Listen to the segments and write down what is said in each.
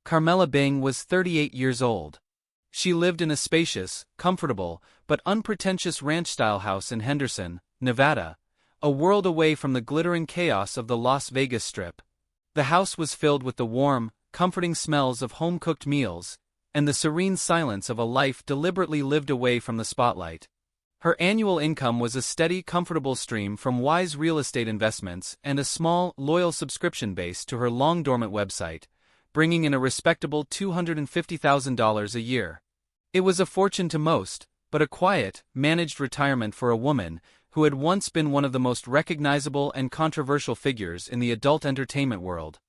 Carmella Bing was 38 years old. She lived in a spacious, comfortable, but unpretentious ranch-style house in Henderson, Nevada, a world away from the glittering chaos of the Las Vegas Strip. The house was filled with the warm, comforting smells of home-cooked meals, and the serene silence of a life deliberately lived away from the spotlight. Her annual income was a steady, comfortable stream from wise real estate investments and a small, loyal subscription base to her long-dormant website, bringing in a respectable $250,000 a year. It was a fortune to most, but a quiet, managed retirement for a woman who had once been one of the most recognizable and controversial figures in the adult entertainment world.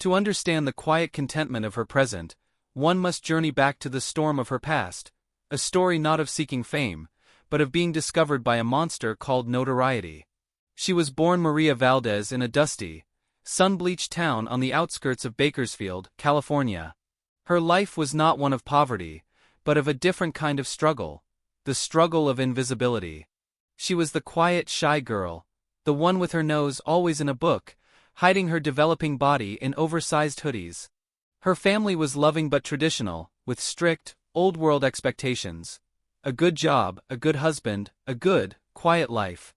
To understand the quiet contentment of her present, one must journey back to the storm of her past, a story not of seeking fame, but of being discovered by a monster called notoriety. She was born Maria Valdez in a dusty, sun-bleached town on the outskirts of Bakersfield, California. Her life was not one of poverty, but of a different kind of struggle, the struggle of invisibility. She was the quiet, shy girl, the one with her nose always in a book, hiding her developing body in oversized hoodies. Her family was loving but traditional, with strict, old-world expectations. A good job, a good husband, a good, quiet life.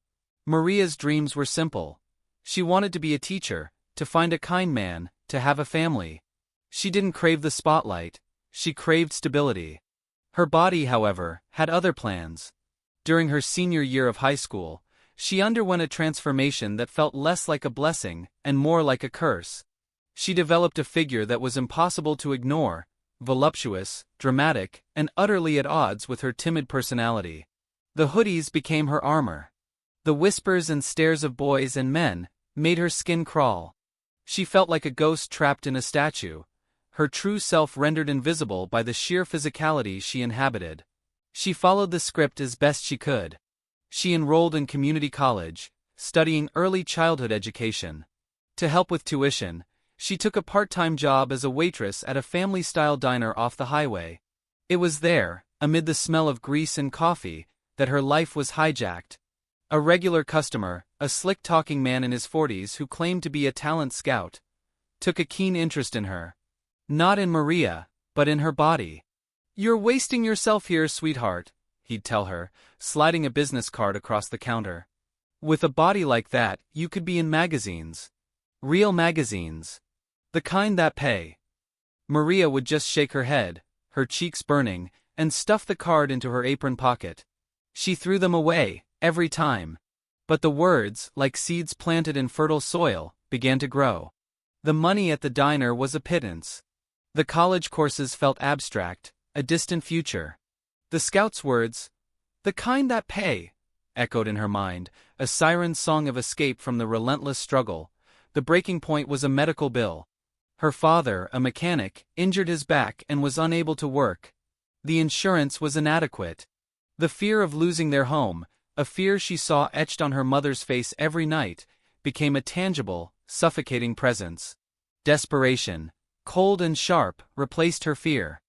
Maria's dreams were simple. She wanted to be a teacher, to find a kind man, to have a family. She didn't crave the spotlight, she craved stability. Her body, however, had other plans. During her senior year of high school, she underwent a transformation that felt less like a blessing and more like a curse. She developed a figure that was impossible to ignore, voluptuous, dramatic, and utterly at odds with her timid personality. The hoodies became her armor. The whispers and stares of boys and men made her skin crawl. She felt like a ghost trapped in a statue, her true self rendered invisible by the sheer physicality she inhabited. She followed the script as best she could. She enrolled in community college, studying early childhood education. To help with tuition, she took a part-time job as a waitress at a family-style diner off the highway. It was there, amid the smell of grease and coffee, that her life was hijacked. A regular customer, a slick-talking man in his 40s who claimed to be a talent scout, took a keen interest in her. Not in Maria, but in her body. "You're wasting yourself here, sweetheart," he'd tell her, sliding a business card across the counter. "With a body like that, you could be in magazines. Real magazines. The kind that pay." Maria would just shake her head, her cheeks burning, and stuff the card into her apron pocket. She threw them away, every time. But the words, like seeds planted in fertile soil, began to grow. The money at the diner was a pittance. The college courses felt abstract, a distant future. The scout's words, "the kind that pay," echoed in her mind, a siren's song of escape from the relentless struggle. The breaking point was a medical bill. Her father, a mechanic, injured his back and was unable to work. The insurance was inadequate. The fear of losing their home, a fear she saw etched on her mother's face every night, became a tangible, suffocating presence. Desperation, cold and sharp, replaced her fear.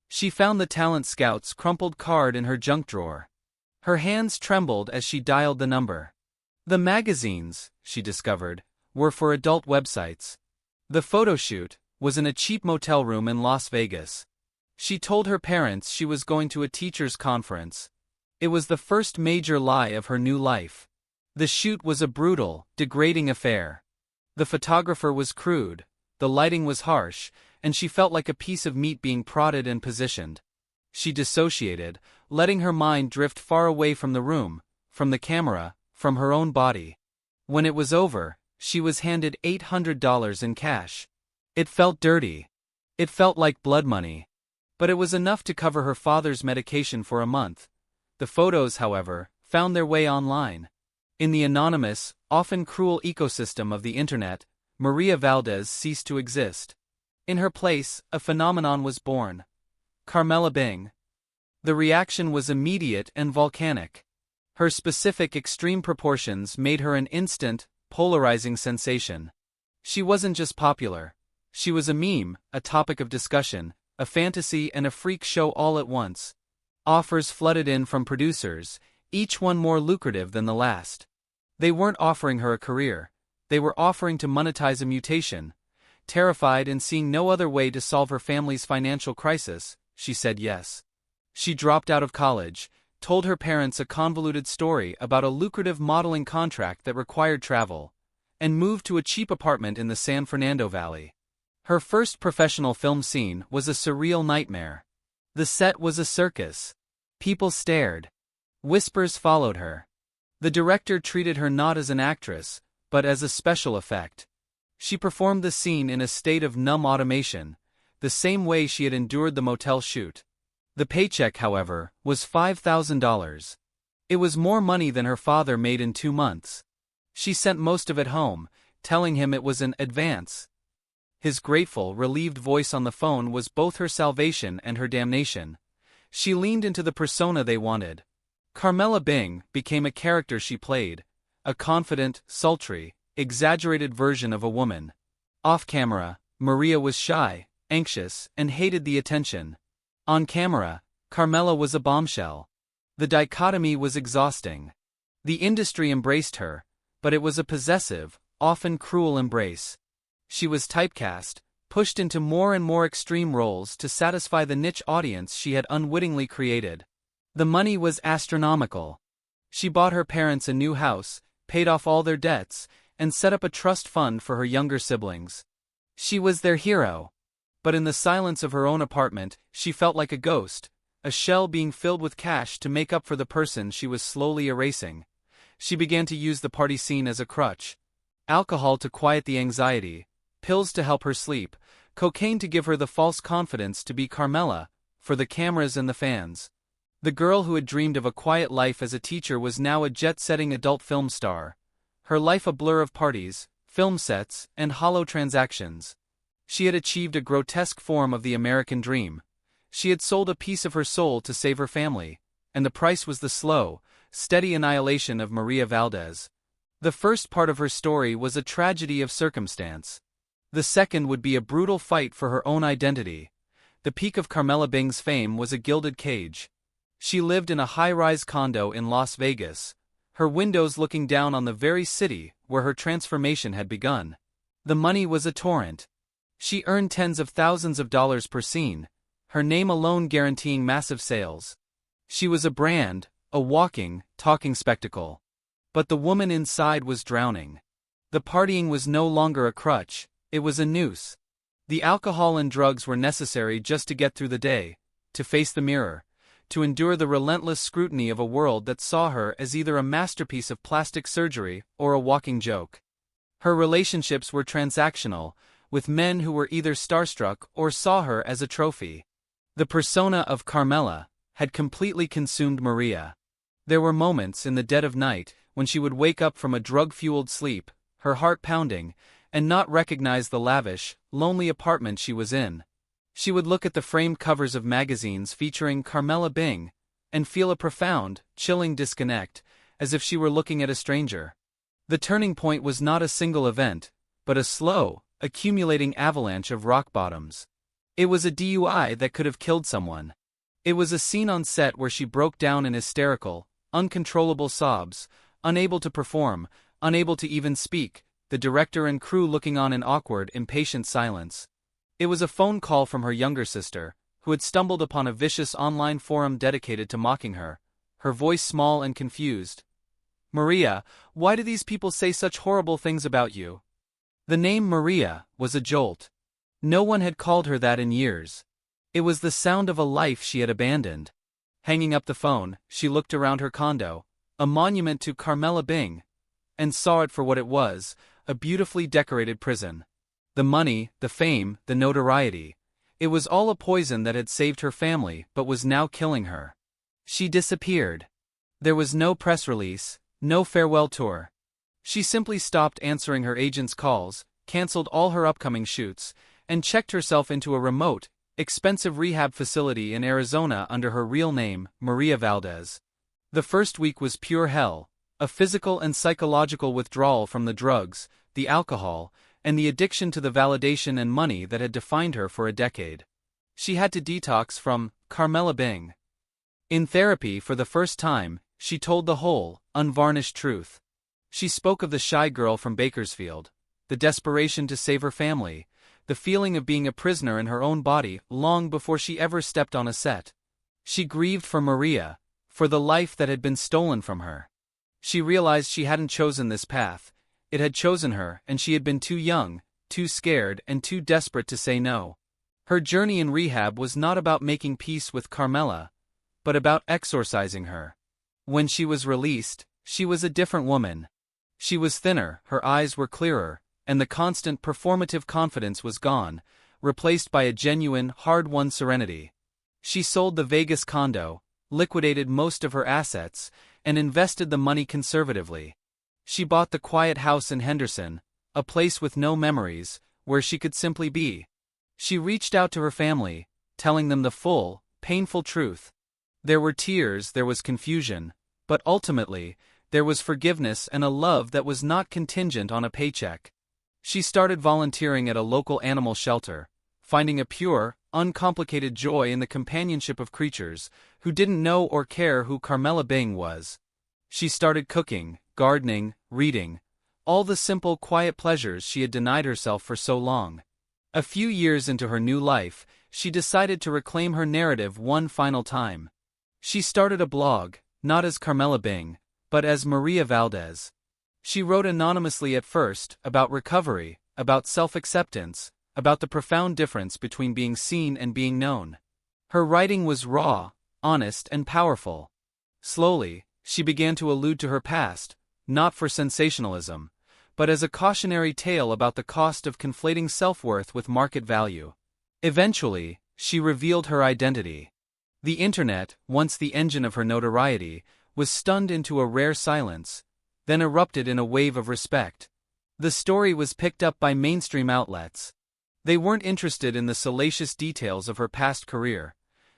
She found the talent scout's crumpled card in her junk drawer. Her hands trembled as she dialed the number. The magazines, she discovered, were for adult websites. The photo shoot was in a cheap motel room in Las Vegas. She told her parents she was going to a teacher's conference. It was the first major lie of her new life. The shoot was a brutal, degrading affair. The photographer was crude, the lighting was harsh, and she felt like a piece of meat being prodded and positioned. She dissociated, letting her mind drift far away from the room, from the camera, from her own body. When it was over, she was handed $800 in cash. It felt dirty. It felt like blood money. But it was enough to cover her father's medication for a month. The photos, however, found their way online. In the anonymous, often cruel ecosystem of the internet, Maria Valdez ceased to exist. In her place, a phenomenon was born. Carmella Bing. The reaction was immediate and volcanic. Her specific extreme proportions made her an instant, polarizing sensation. She wasn't just popular. She was a meme, a topic of discussion, a fantasy and a freak show all at once. Offers flooded in from producers, each one more lucrative than the last. They weren't offering her a career. They were offering to monetize a mutation, Terrified and seeing no other way to solve her family's financial crisis, she said yes. She dropped out of college, told her parents a convoluted story about a lucrative modeling contract that required travel, and moved to a cheap apartment in the San Fernando Valley. Her first professional film scene was a surreal nightmare. The set was a circus. People stared. Whispers followed her. The director treated her not as an actress, but as a special effect. She performed the scene in a state of numb automation, the same way she had endured the motel shoot. The paycheck, however, was $5,000. It was more money than her father made in 2 months. She sent most of it home, telling him it was an advance. His grateful, relieved voice on the phone was both her salvation and her damnation. She leaned into the persona they wanted. Carmella Bing became a character she played, a confident, sultry, exaggerated version of a woman. Off camera, Maria was shy, anxious, and hated the attention. On camera, Carmella was a bombshell. The dichotomy was exhausting. The industry embraced her, but it was a possessive, often cruel embrace. She was typecast, pushed into more and more extreme roles to satisfy the niche audience she had unwittingly created. The money was astronomical. She bought her parents a new house, paid off all their debts, and set up a trust fund for her younger siblings. She was their hero. But in the silence of her own apartment, she felt like a ghost, a shell being filled with cash to make up for the person she was slowly erasing. She began to use the party scene as a crutch. Alcohol to quiet the anxiety, pills to help her sleep, cocaine to give her the false confidence to be Carmella, for the cameras and the fans. The girl who had dreamed of a quiet life as a teacher was now a jet-setting adult film star. Her life a blur of parties, film sets, and hollow transactions. She had achieved a grotesque form of the American dream. She had sold a piece of her soul to save her family, and the price was the slow, steady annihilation of Maria Valdez. The first part of her story was a tragedy of circumstance. The second would be a brutal fight for her own identity. The peak of Carmella Bing's fame was a gilded cage. She lived in a high-rise condo in Las Vegas, her windows looking down on the very city where her transformation had begun. The money was a torrent. She earned tens of thousands of dollars per scene, her name alone guaranteeing massive sales. She was a brand, a walking, talking spectacle. But the woman inside was drowning. The partying was no longer a crutch, it was a noose. The alcohol and drugs were necessary just to get through the day, to face the mirror, to endure the relentless scrutiny of a world that saw her as either a masterpiece of plastic surgery or a walking joke. Her relationships were transactional, with men who were either starstruck or saw her as a trophy. The persona of Carmella had completely consumed Maria. There were moments in the dead of night when she would wake up from a drug-fueled sleep, her heart pounding, and not recognize the lavish, lonely apartment she was in. She would look at the framed covers of magazines featuring Carmella Bing, and feel a profound, chilling disconnect, as if she were looking at a stranger. The turning point was not a single event, but a slow, accumulating avalanche of rock bottoms. It was a DUI that could have killed someone. It was a scene on set where she broke down in hysterical, uncontrollable sobs, unable to perform, unable to even speak, the director and crew looking on in awkward, impatient silence. It was a phone call from her younger sister, who had stumbled upon a vicious online forum dedicated to mocking her, her voice small and confused. "Maria, why do these people say such horrible things about you?" The name Maria was a jolt. No one had called her that in years. It was the sound of a life she had abandoned. Hanging up the phone, she looked around her condo, a monument to Carmella Bing, and saw it for what it was, a beautifully decorated prison. The money, the fame, the notoriety. It was all a poison that had saved her family but was now killing her. She disappeared. There was no press release, no farewell tour. She simply stopped answering her agent's calls, canceled all her upcoming shoots, and checked herself into a remote, expensive rehab facility in Arizona under her real name, Maria Valdez. The first week was pure hell, a physical and psychological withdrawal from the drugs, the alcohol, and the addiction to the validation and money that had defined her for a decade. She had to detox from Carmella Bing. In therapy for the first time, she told the whole, unvarnished truth. She spoke of the shy girl from Bakersfield, the desperation to save her family, the feeling of being a prisoner in her own body long before she ever stepped on a set. She grieved for Maria, for the life that had been stolen from her. She realized she hadn't chosen this path, it had chosen her, and she had been too young, too scared, and too desperate to say no. Her journey in rehab was not about making peace with Carmella, but about exorcising her. When she was released, she was a different woman. She was thinner, her eyes were clearer, and the constant performative confidence was gone, replaced by a genuine, hard-won serenity. She sold the Vegas condo, liquidated most of her assets, and invested the money conservatively. She bought the quiet house in Henderson, a place with no memories, where she could simply be. She reached out to her family, telling them the full, painful truth. There were tears, there was confusion, but ultimately, there was forgiveness and a love that was not contingent on a paycheck. She started volunteering at a local animal shelter, finding a pure, uncomplicated joy in the companionship of creatures who didn't know or care who Carmella Bing was. She started cooking, gardening, reading, all the simple, quiet pleasures she had denied herself for so long. A few years into her new life, she decided to reclaim her narrative one final time. She started a blog, not as Carmella Bing, but as Maria Valdez. She wrote anonymously at first, about recovery, about self-acceptance, about the profound difference between being seen and being known. Her writing was raw, honest, and powerful. Slowly, she began to allude to her past, not for sensationalism, but as a cautionary tale about the cost of conflating self-worth with market value. Eventually, she revealed her identity. The internet, once the engine of her notoriety, was stunned into a rare silence, then erupted in a wave of respect. The story was picked up by mainstream outlets. They weren't interested in the salacious details of her past career.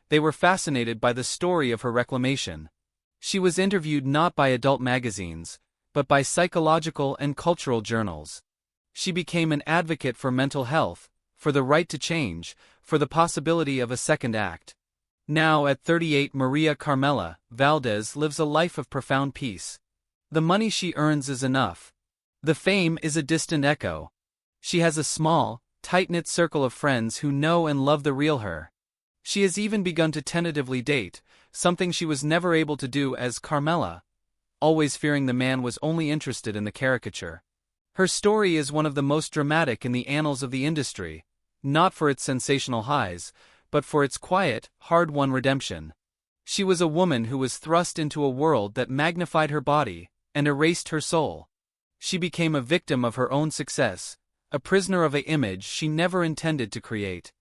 They were fascinated by the story of her reclamation. She was interviewed not by adult magazines, but by psychological and cultural journals. She became an advocate for mental health, for the right to change, for the possibility of a second act. Now at 38, Maria Carmella Valdez lives a life of profound peace. The money she earns is enough. The fame is a distant echo. She has a small, tight-knit circle of friends who know and love the real her. She has even begun to tentatively date, something she was never able to do as Carmella, always fearing the man was only interested in the caricature. Her story is one of the most dramatic in the annals of the industry, not for its sensational highs, but for its quiet, hard-won redemption. She was a woman who was thrust into a world that magnified her body and erased her soul. She became a victim of her own success, a prisoner of an image she never intended to create.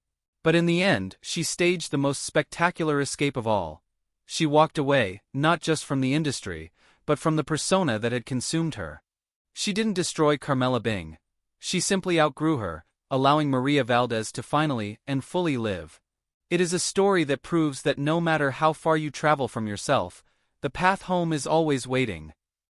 But in the end, she staged the most spectacular escape of all. She walked away, not just from the industry, but from the persona that had consumed her. She didn't destroy Carmella Bing. She simply outgrew her, allowing Maria Valdez to finally and fully live. It is a story that proves that no matter how far you travel from yourself, the path home is always waiting.